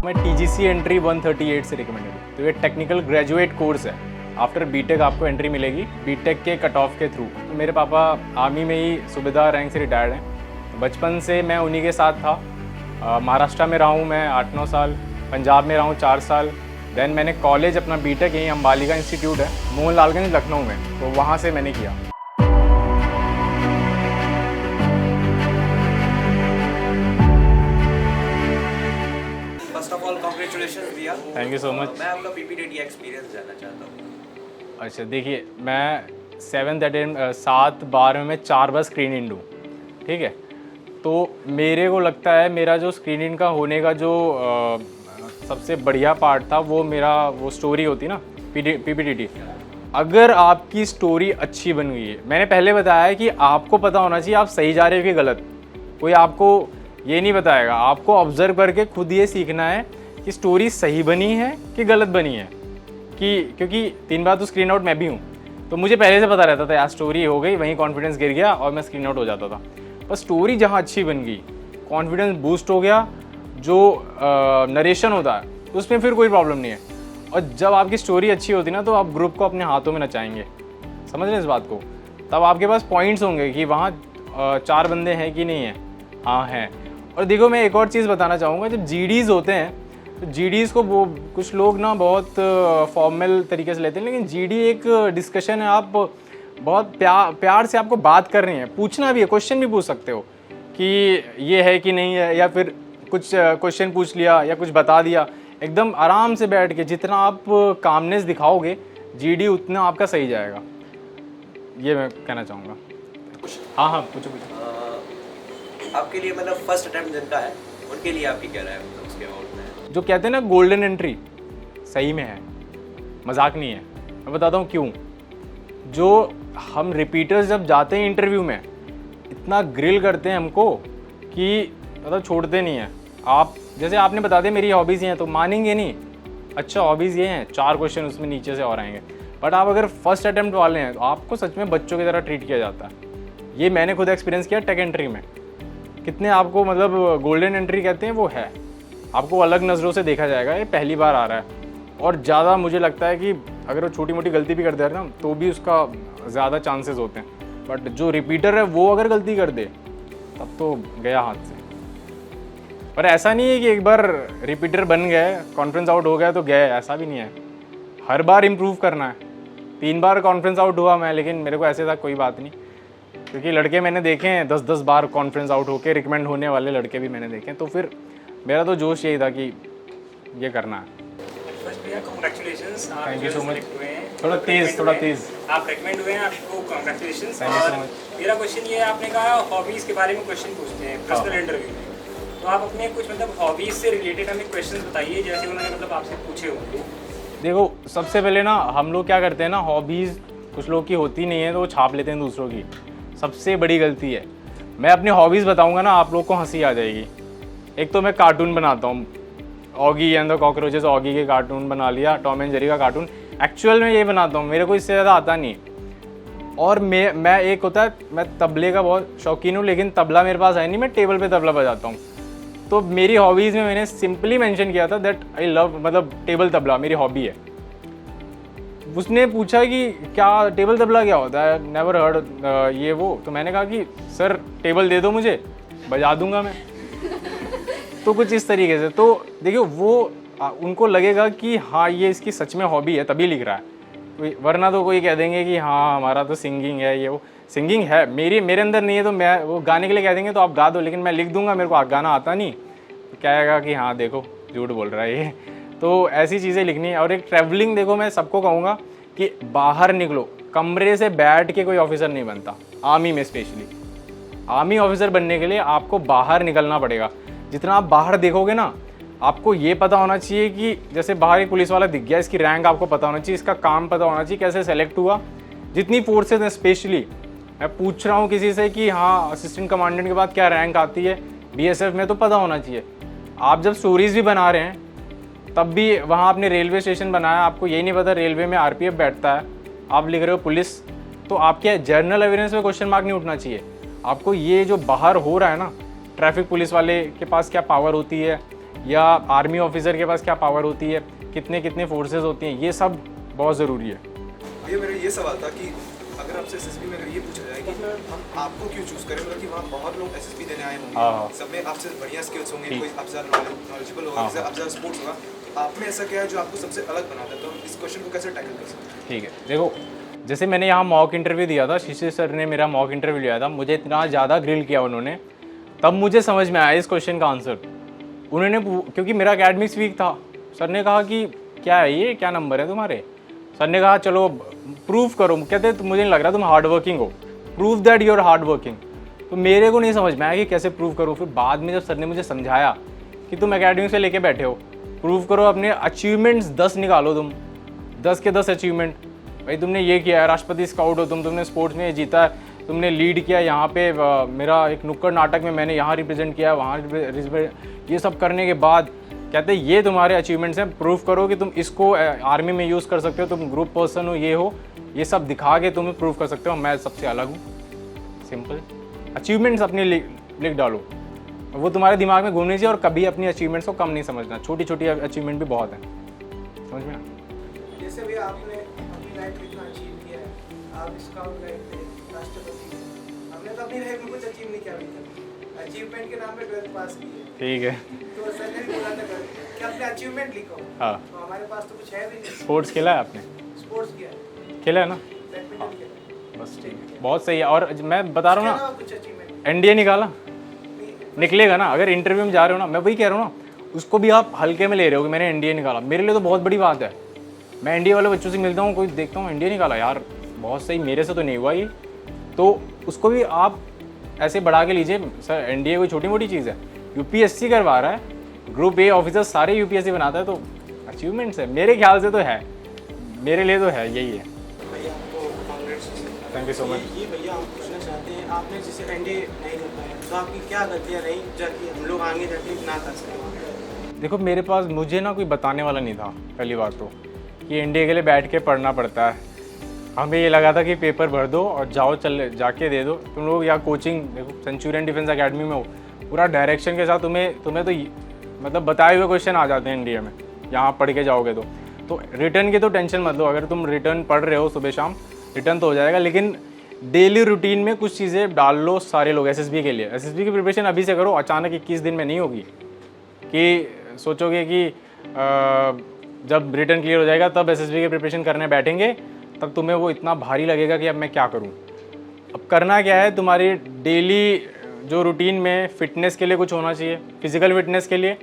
मैं TGC entry 138 से recommended हूँ। तो ये टेक्निकल ग्रेजुएट कोर्स है। आफ्टर बीटेक आपको एंट्री मिलेगी बीटेक के कट ऑफ के थ्रू। तो मेरे पापा आर्मी में ही सूबेदार रैंक से रिटायर्ड हैं। तो बचपन से मैं उन्हीं के साथ था। महाराष्ट्र में रहा हूँ मैं 8-9 साल, पंजाब में रहा हूँ 4 साल। देन मैंने कॉलेज अपना बीटेक यहीं अंबालिका इंस्टीट्यूट है मोहनलालगंज लखनऊ में, तो वहाँ से मैंने किया। फर्स्ट ऑफ ऑल कांग्रेचुलेशंस भैया। Thank you so much. मैं आपका PPTT एक्सपीरियंस जानना चाहता हूँ। अच्छा देखिए, मैं 7-12 में मैं 4 बार स्क्रीन इन दूँ, ठीक है। तो मेरे को लगता है मेरा जो स्क्रीन इन का होने का जो सबसे बढ़िया पार्ट था वो स्टोरी होती ना PPTT। अगर आपकी स्टोरी अच्छी बन गई है, मैंने पहले बताया है कि आपको पता होना चाहिए आप सही जा रहे हो कि गलत। कोई आपको ये नहीं बताएगा, आपको ऑब्जर्व करके खुद ये सीखना है कि स्टोरी सही बनी है कि गलत बनी है। क्योंकि 3 बार तो स्क्रीन आउट मैं भी हूँ, तो मुझे पहले से पता रहता था यार स्टोरी हो गई, वहीं कॉन्फिडेंस गिर गया और मैं स्क्रीन आउट हो जाता था। पर स्टोरी जहाँ अच्छी बन गई, कॉन्फिडेंस बूस्ट हो गया, जो नरेशन होता है उसमें फिर कोई प्रॉब्लम नहीं है। और जब आपकी स्टोरी अच्छी होती ना, तो आप ग्रुप को अपने हाथों में नचाएंगे। समझ रहे हैं इस बात को? तब आपके पास पॉइंट्स होंगे कि वहाँ 4 बंदे हैं कि नहीं है। हाँ हैं। और देखो, मैं एक और चीज़ बताना चाहूँगा, जब GDs होते हैं तो GDs को वो कुछ लोग ना बहुत फॉर्मल तरीके से लेते हैं, लेकिन GD एक डिस्कशन है। आप बहुत प्यार से आपको बात कर रही हैं, पूछना भी है, क्वेश्चन भी पूछ सकते हो कि ये है कि नहीं है, या फिर कुछ क्वेश्चन पूछ लिया या कुछ बता दिया। एकदम आराम से बैठ के जितना आप कामनेस दिखाओगे GD उतना आपका सही जाएगा। ये मैं कहना चाहूँगा। हाँ पूछो। आपके लिए मतलब फर्स्ट अटेम्प्ट जिनका है उनके लिए आपकी क्या राय है, मतलब उसके अबाउट में? जो कहते हैं ना गोल्डन एंट्री, सही में है, मजाक नहीं है। मैं बताता हूँ क्यों। जो हम रिपीटर्स जब जाते हैं इंटरव्यू में, इतना ग्रिल करते हैं हमको कि मतलब छोड़ते नहीं हैं। आप जैसे आपने बता दिया मेरी हॉबीज़ ये हैं, तो मानेंगे नहीं। अच्छा हॉबीज़ ये हैं, 4 क्वेश्चन उसमें नीचे से और आएंगे। बट आप अगर फर्स्ट अटेम्प्ट वाले हैं तो आपको सच में बच्चों की तरह ट्रीट किया जाता है। ये मैंने खुद एक्सपीरियंस किया टेक एंट्री में। कितने आपको मतलब गोल्डन एंट्री कहते हैं वो है, आपको अलग नज़रों से देखा जाएगा। ये पहली बार आ रहा है, और ज़्यादा मुझे लगता है कि अगर वो छोटी मोटी गलती भी कर दे ना, तो भी उसका ज़्यादा चांसेस होते हैं। बट जो रिपीटर है वो अगर गलती कर दे तब तो गया हाथ से। पर ऐसा नहीं है कि एक बार रिपीटर बन गए, कॉन्फ्रेंस आउट हो गया तो गए, ऐसा भी नहीं है। हर बार इम्प्रूव करना है। 3 बार कॉन्फ्रेंस आउट हुआ मैं, लेकिन मेरे को ऐसे था कोई बात नहीं, क्योंकि लड़के मैंने देखे हैं 10-10 बार कॉन्फ्रेंस आउट होके रिकमेंड होने वाले लड़के भी मैंने देखे हैं। तो फिर मेरा तो जोश यही था कि ये करना है। फर्स्ट भैया congratulations, Thank you so much. Select हुए हैं। थोड़ा तेज आप रेकमेंड हुए हैं, आपको कांग्रेचुलेशंस। Thank you so और much. मेरा क्वेश्चन ये है, आपने कहा हॉबीज़ के बारे में क्वेश्चन पूछते हैं पर्सनल इंटरव्यू में, तो आप अपने कुछ मतलब हॉबीज़ से रिलेटेड हमें क्वेश्चंस बताइए, जैसे उन्होंने मतलब आपसे पूछे होंगे। देखो, सबसे पहले ना हम लोग क्या करते हैं ना, हॉबीज़ कुछ लोग की होती नहीं है तो वो छाप लेते हैं दूसरों की। सबसे बड़ी गलती है। मैं अपनी हॉबीज़ बताऊंगा ना, आप लोग को हंसी आ जाएगी। एक तो मैं कार्टून बनाता हूँ, Oggy and the cockroaches, Oggy के कार्टून बना लिया, टॉम एंड जेरी का कार्टून एक्चुअल में ये बनाता हूँ, मेरे को इससे ज़्यादा आता नहीं। और मैं एक होता है, मैं तबले का बहुत शौकीन हूँ, लेकिन तबला मेरे पास है नहीं, मैं टेबल पे तबला बजाता हूँ। तो मेरी हॉबीज़ में मैंने सिंपली मेंशन किया था दैट आई लव, मतलब टेबल तबला मेरी हॉबी है। उसने पूछा कि क्या टेबल तबला क्या होता है, नेवर हर्ड ये वो। तो मैंने कहा कि सर टेबल दे दो मुझे, बजा दूंगा मैं। तो कुछ इस तरीके से। तो देखियो, वो उनको लगेगा कि हाँ ये इसकी सच में हॉबी है तभी लिख रहा है, वरना तो कोई कह देंगे कि हाँ हमारा तो सिंगिंग है, ये वो। सिंगिंग है मेरे अंदर नहीं है, तो मैं वो गाने के लिए कह देंगे तो आप गा दो, लेकिन मैं लिख दूंगा, मेरे को गाना आता नहीं, तो कहेगा कि हाँ देखो झूठ बोल रहा है ये। तो ऐसी चीज़ें लिखनी है। और एक ट्रैवलिंग, देखो मैं सबको कहूँगा कि बाहर निकलो, कमरे से बैठ के कोई ऑफिसर नहीं बनता, आर्मी में स्पेशली। आर्मी ऑफिसर बनने के लिए आपको बाहर निकलना पड़ेगा। जितना आप बाहर देखोगे ना, आपको ये पता होना चाहिए कि जैसे बाहर एक पुलिस वाला दिख गया, इसकी रैंक आपको पता होना चाहिए, इसका काम पता होना चाहिए, कैसे सेलेक्ट हुआ। जितनी फोर्सेज हैं, स्पेशली मैं पूछ रहा हूँ किसी से कि हाँ असिस्टेंट कमांडेंट के बाद क्या रैंक आती है BSF में, तो पता होना चाहिए। आप जब स्टोरीज भी बना रहे हैं तब भी वहाँ आपने रेलवे स्टेशन बनाया, आपको यही नहीं पता रेलवे में RPF बैठता है, आप लिख रहे हो पुलिस, तो आपके जनरल अवेयरनेस में क्वेश्चन मार्क नहीं उठना चाहिए। आपको ये जो बाहर हो रहा है ना, ट्रैफिक पुलिस वाले के पास क्या पावर होती है, या आर्मी ऑफिसर के पास क्या पावर होती है, कितने कितने फोर्सेस होती हैं, ये सब बहुत ज़रूरी है। ये मेरा ये सवाल था कि अगर आपसे एसएसबी में अगर ये पूछा जाए कि हम आपको क्यों चूज़ करें, मतलब कि वहाँ बहुत लोग एसएसबी देने आए हाँ। होंगे, सब में आपसे बढ़िया स्किल्स होंगे, ठीक। कोई आपसे ज़्यादा नॉलेजेबल होगा, हाँ। आपसे ज़्यादा स्पोर्ट्स होगा, तो आप में ऐसा क्या है जो आपको सबसे अलग बनाता है, तो हम इस क्वेश्चन को कैसे टैकल कर सकते हैं? ठीक है, देखो जैसे मैंने यहाँ मॉक इंटरव्यू दिया था, शिशिर सर ने मेरा मॉक इंटरव्यू लिया था, मुझे इतना ज़्यादा ग्रिल किया उन्होंने, तब मुझे समझ में आया इस क्वेश्चन का आंसर। उन्होंने क्योंकि मेरा एकेडमिक्स वीक था, सर ने कहा कि क्या है ये, क्या नंबर है तुम्हारे। सर ने कहा चलो प्रूव करो, कहते तो मुझे नहीं लग रहा तुम हार्ड वर्किंग हो, prove that you are hard working. तो मेरे को नहीं समझ में आया कि कैसे प्रूव करूँ। फिर बाद में जब सर ने मुझे समझाया कि तुम एकेडमिक्स से लेके बैठे हो, प्रूव करो, अपने अचीवमेंट्स 10 निकालो, तुम 10 के 10 अचीवमेंट, भाई तुमने ये किया है, राष्ट्रपति स्काउट हो तुमने स्पोर्ट्स में जीता है, तुमने लीड किया यहाँ पे, मेरा एक नुक्कड़ नाटक में मैंने यहाँ रिप्रेजेंट किया, वहाँ ये सब करने के बाद कहते हैं ये तुम्हारे अचीवमेंट्स हैं, प्रूफ करो कि तुम इसको आर्मी में यूज़ कर सकते हो, तुम ग्रुप पर्सन हो, ये हो, ये सब दिखा के तुम्हें प्रूफ कर सकते हो मैं सबसे अलग हूँ। सिंपल अचीवमेंट्स अपने लिख डालो, वो तुम्हारे दिमाग में घूमनी चाहिए, और कभी अपनी अचीवमेंट्स को कम नहीं समझना, छोटी छोटी अचीवमेंट भी बहुत है, समझ में। जैसे भी आपने अपनी लाइफ में इतना अचीव किया है, आप स्काउट गए थे, राष्ट्रपति थे, हमने तो अपनी लाइफ में कुछ अचीव नहीं किया अभी तक, अचीवमेंट के नाम पे 12th पास की है। ठीक है, तो सर ने भी बोला था कि अपने अचीवमेंट लिखो। हाँ। तो हमारे पास तो कुछ है भी नहीं। स्पोर्ट्स खेला है आपने? स्पोर्ट्स किया है, खेला है ना, बैडमिंटन खेला है। बस ठीक है, बहुत सही है। और मैं बता रहा हूँ ना, कुछ अचीवमेंट एनडीए निकाला, निकलेगा ना, अगर इंटरव्यू में जा रहे हो ना, मैं वही कह रहा हूँ ना, उसको भी आप हल्के में ले रहे हो कि मैंने एनडीए निकाला, मेरे लिए तो बहुत बड़ी बात है। मैं एनडीए वाले बच्चों से मिलता हूँ, कोई देखता हूँ एनडीए निकाला, यार बहुत सही, मेरे से तो नहीं हुआ ये, तो उसको भी आप ऐसे बढ़ा के लीजिए। सर एनडीए कोई छोटी मोटी चीज़ है, यूपीएससी करवा रहा है, ग्रुप ए ऑफिसर सारे यूपीएससी बनाता है, तो अचीवमेंट्स है, मेरे ख्याल से तो है, मेरे लिए तो है, यही है। भैया आपको Congress. Thank you so much. ये भैया हम पूछना चाहते हैं, आपने जैसे एनडीए नहीं कर पाया, तो आपकी क्या गलतियाँ रही जाकि हम लोग आगे जाके ना कर सकें? देखो मेरे पास, मुझे ना कोई बताने वाला नहीं था, पहली बात तो, कि एनडीए के लिए बैठ के पढ़ना पड़ता है। हमें ये लगा था कि पेपर भर दो और जाओ, चल जाके दे दो तुम लोग, या कोचिंग देखो सेंचुरियन डिफेंस एकेडमी में हो, पूरा डायरेक्शन के साथ तुम्हें तो मतलब बताए हुए क्वेश्चन आ जाते हैं एनडीए में, यहाँ पढ़ के जाओगे तो रिटर्न की तो टेंशन मत लो, अगर तुम रिटर्न पढ़ रहे हो सुबह शाम, रिटर्न तो हो जाएगा, लेकिन डेली रूटीन में कुछ चीज़ें डाल लो सारे लोग। एसएसबी के लिए, एसएसबी की प्रिपरेशन अभी से करो, अचानक 21 दिन में नहीं होगी कि सोचोगे कि जब रिटर्न क्लियर हो जाएगा तब एसएसबी की प्रिपरेशन करने बैठेंगे, तब तुम्हें वो इतना भारी लगेगा कि अब मैं क्या करूं। अब करना क्या है, तुम्हारी डेली जो रूटीन में फिटनेस के लिए कुछ होना चाहिए, फिजिकल फिटनेस के लिए,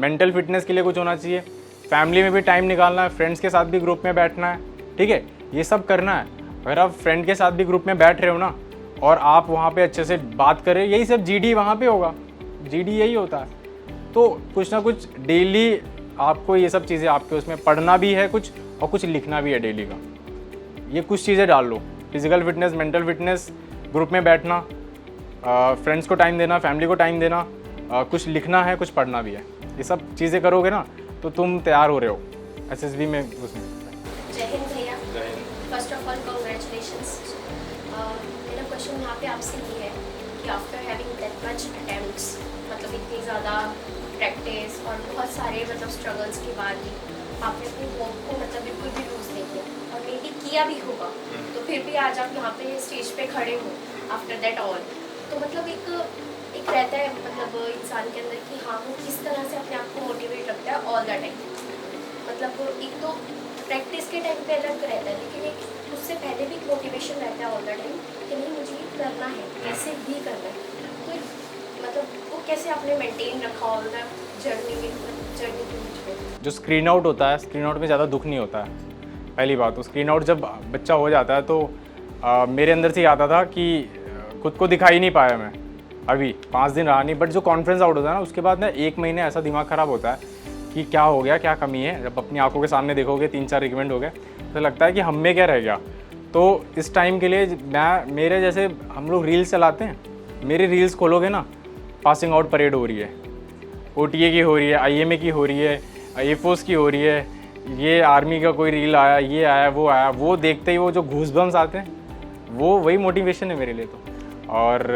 मेंटल फिटनेस के लिए कुछ होना चाहिए, फैमिली में भी टाइम निकालना है, फ्रेंड्स के साथ भी ग्रुप में बैठना है, ठीक है, ये सब करना है। अगर आप फ्रेंड के साथ भी ग्रुप में बैठ रहे हो ना, और आप वहाँ पे अच्छे से बात करें, यही सब जीडी वहाँ पे होगा, जीडी यही होता है। तो कुछ ना कुछ डेली आपको ये सब चीज़ें आपके उसमें पढ़ना भी है कुछ, और कुछ लिखना भी है डेली का, ये कुछ चीज़ें डाल लो, physical fitness, mental fitness, group में बैठना, फ्रेंड्स को टाइम देना, फैमिली को टाइम देना, कुछ लिखना है, कुछ पढ़ना भी है, ये सब चीज़ें करोगे ना तो तुम तैयार हो रहे हो एसएसबी में उसमें। जय हिंद भैया, फर्स्ट ऑफ ऑल कॉन्ग्रेचुलेशंस। मेरा क्वेश्चन यहाँ पे आपसे ये है कि after having that much attempts, मतलब इतनी ज़्यादा प्रैक्टिस और बहुत सारे मतलब स्ट्रगल्स के बाद भी आपने अपनी होप को मतलब बिल्कुल भी लूज़ नहीं किया, और मे बी किया भी होगा, तो फिर भी आज आप यहाँ पे स्टेज पे खड़े हो आफ्टर दैट ऑल, तो मतलब एक रहता है मतलब इंसान के अंदर कि हाँ वो किस तरह से अपने आप को मोटिवेट रखता है ऑल द टाइम। मतलब एक तो प्रैक्टिस के टाइम पे अलग रहता है, लेकिन एक उससे पहले भी मोटिवेशन रहता है ऑल द टाइम कि नहीं मुझे ये करना है, कैसे भी करना है। तो मतलब वो कैसे आपने मेंटेन रखा ऑल द जर्नी के बीच में? जो स्क्रीन आउट होता है, स्क्रीन आउट में ज़्यादा दुख नहीं होता है, पहली बात तो। स्क्रीन आउट जब बच्चा हो जाता है तो मेरे अंदर से आता था कि खुद को दिखा ही नहीं पाया मैं, अभी 5 दिन रहा नहीं, बट जो कॉन्फ्रेंस आउट होता है ना, उसके बाद ना 1 महीने ऐसा दिमाग ख़राब होता है कि क्या हो गया, क्या कमी है। जब अपनी आंखों के सामने देखोगे 3-4 रिकमेंड हो गए तो लगता है कि हम में क्या रह गया। तो इस टाइम के लिए मेरे जैसे हम लोग रील्स चलाते हैं, मेरे रील्स खोलोगे ना, पासिंग आउट परेड हो रही है, OTA की हो रही है, IMA की हो रही है, एयरफोर्स की हो रही है, ये आर्मी का कोई रील आया, ये आया, वो देखते ही वो जो घूसबम्स आते हैं, वो वही मोटिवेशन है मेरे लिए तो। और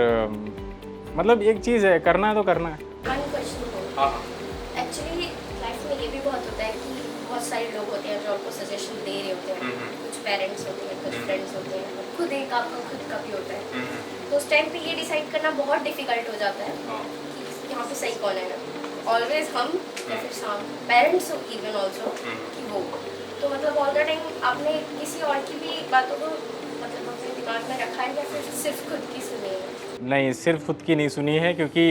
मतलब एक चीज़ है, करना है तो करना है। वन क्वेश्चन हो, एक्चुअली पेरेंट्स होते हैं, कुछ फ्रेंड्स होते हैं, खुद एक आपका खुद का भी होता है। तो उस टाइम पे ये डिसाइड करना बहुत डिफिकल्ट हो जाता है कि यहाँ पे सही कौन है। ऑलवेज हम या फिर शाम पेरेंट्स इवन ऑल्सो कि वो। तो मतलब ऑल द टाइम आपने किसी और की भी बातों को मतलब अपने दिमाग में रखा है या फिर सिर्फ खुद की सुनी है? नहीं, सिर्फ खुद की नहीं सुनी है, क्योंकि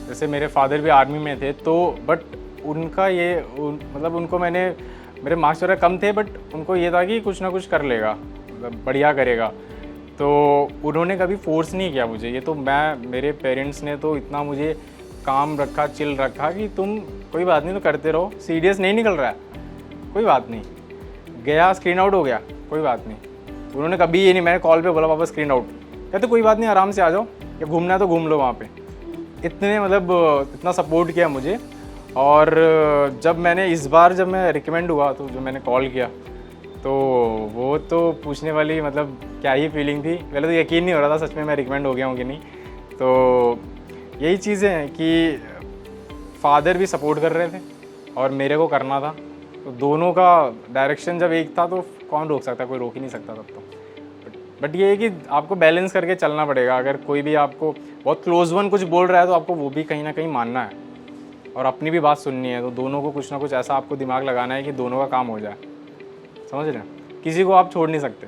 जैसे मेरे फादर भी आर्मी में थे, तो बट उनका ये मतलब उनको मेरे मार्क्स वगैरह कम थे, बट उनको ये था कि कुछ ना कुछ कर लेगा, मतलब बढ़िया करेगा। तो उन्होंने कभी फोर्स नहीं किया मुझे। ये तो मेरे पेरेंट्स ने तो इतना मुझे काम रखा, चिल रखा कि तुम कोई बात नहीं, तो करते रहो, सीरियस नहीं निकल रहा है कोई बात नहीं, गया स्क्रीन आउट हो गया कोई बात नहीं। उन्होंने कभी ये नहीं, मैंने कॉल पे बोला पापा स्क्रीन आउट, कहते कोई बात नहीं आराम से आ जाओ, या घूमना है तो घूम लो वहाँ पे। इतने मतलब इतना सपोर्ट किया मुझे। और जब मैं रिकमेंड हुआ तो जो मैंने कॉल किया, तो वो तो पूछने वाली मतलब क्या ही फीलिंग थी। पहले तो यकीन नहीं हो रहा था सच में मैं रिकमेंड हो गया हूँ कि नहीं। तो यही चीज़ें हैं कि फादर भी सपोर्ट कर रहे थे और मेरे को करना था, तो दोनों का डायरेक्शन जब एक था तो कौन रोक सकता, कोई रोक ही नहीं सकता तब तो। बट ये है कि आपको बैलेंस करके चलना पड़ेगा। अगर कोई भी आपको बहुत क्लोज वन कुछ बोल रहा है तो आपको वो भी कहीं ना कहीं मानना है और अपनी भी बात सुननी है। तो दोनों को कुछ ना कुछ ऐसा आपको दिमाग लगाना है कि दोनों का काम हो जाए, समझ रहे हैं? किसी को आप छोड़ नहीं सकते।